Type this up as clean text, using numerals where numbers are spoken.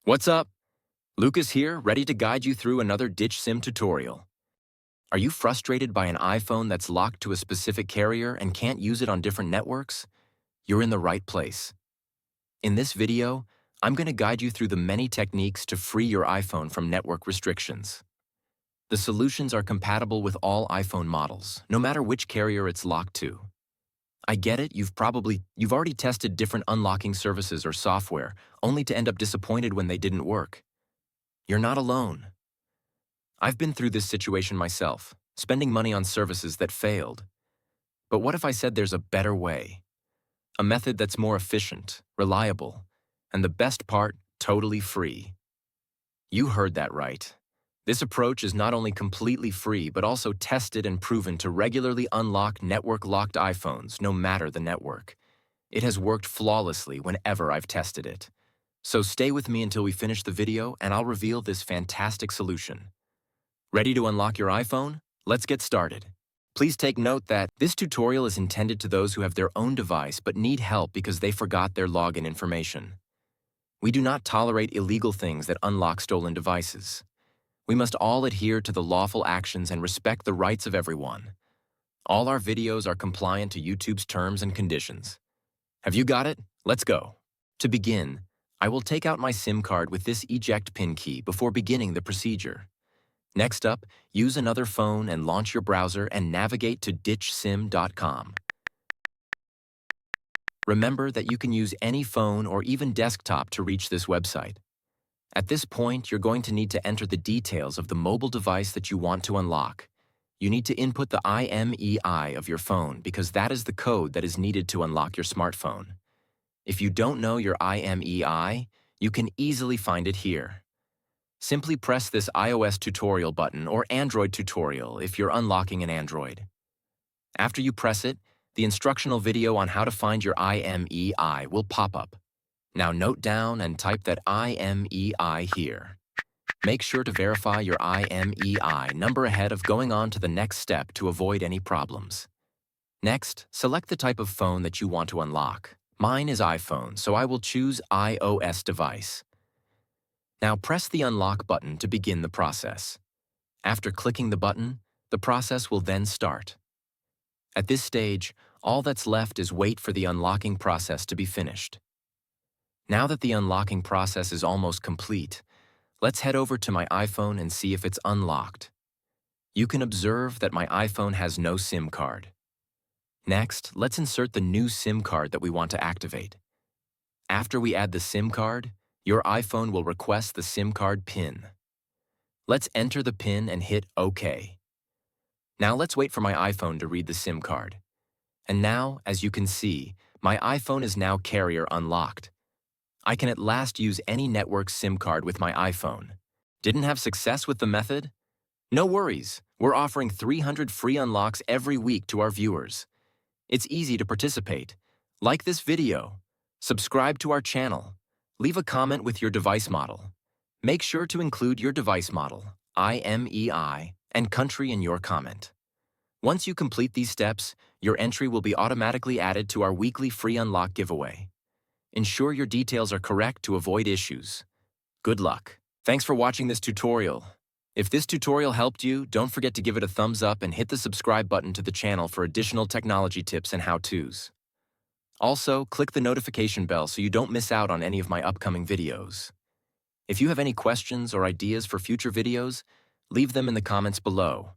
What's up? Lucas here, ready to guide you through another ditch SIM tutorial. Are you frustrated by an iPhone that's locked to a specific carrier and can't use it on different networks? You're in the right place. In this video, I'm going to guide you through the many techniques to free your iPhone from network restrictions. The solutions are compatible with all iPhone models, no matter which carrier it's locked to. I get it, you've already tested different unlocking services or software, only to end up disappointed when they didn't work. You're not alone. I've been through this situation myself, spending money on services that failed. But what if I said there's a better way? A method that's more efficient, reliable, and the best part, totally free. You heard that right. This approach is not only completely free, but also tested and proven to regularly unlock network-locked iPhones, no matter the network. It has worked flawlessly whenever I've tested it. So stay with me until we finish the video and I'll reveal this fantastic solution. Ready to unlock your iPhone? Let's get started. Please take note that this tutorial is intended to those who have their own device but need help because they forgot their login information. We do not tolerate illegal things that unlock stolen devices. We must all adhere to the lawful actions and respect the rights of everyone. All our videos are compliant to YouTube's terms and conditions. Have you got it? Let's go. To begin, I will take out my SIM card with this eject pin key before beginning the procedure. Next up, use another phone and launch your browser and navigate to ditchsim.com. Remember that you can use any phone or even desktop to reach this website. At this point, you're going to need to enter the details of the mobile device that you want to unlock. You need to input the IMEI of your phone because that is the code that is needed to unlock your smartphone. If you don't know your IMEI, you can easily find it here. Simply press this iOS tutorial button or Android tutorial if you're unlocking an Android. After you press it, the instructional video on how to find your IMEI will pop up. Now note down and type that IMEI here. Make sure to verify your IMEI number ahead of going on to the next step to avoid any problems. Next, select the type of phone that you want to unlock. Mine is iPhone, so I will choose iOS device. Now press the unlock button to begin the process. After clicking the button, the process will then start. At this stage, all that's left is wait for the unlocking process to be finished. Now that the unlocking process is almost complete, let's head over to my iPhone and see if it's unlocked. You can observe that my iPhone has no SIM card. Next, let's insert the new SIM card that we want to activate. After we add the SIM card, your iPhone will request the SIM card PIN. Let's enter the PIN and hit OK. Now let's wait for my iPhone to read the SIM card. And now, as you can see, my iPhone is now carrier unlocked. I can at last use any network SIM card with my iPhone. Didn't have success with the method? No worries, we're offering 300 free unlocks every week to our viewers. It's easy to participate. Like this video, subscribe to our channel, leave a comment with your device model. Make sure to include your device model, IMEI, and country in your comment. Once you complete these steps, your entry will be automatically added to our weekly free unlock giveaway. Ensure your details are correct to avoid issues. Good luck. Thanks for watching this tutorial. If this tutorial helped you, don't forget to give it a thumbs up and hit the subscribe button to the channel for additional technology tips and how-tos. Also, click the notification bell so you don't miss out on any of my upcoming videos. If you have any questions or ideas for future videos, leave them in the comments below.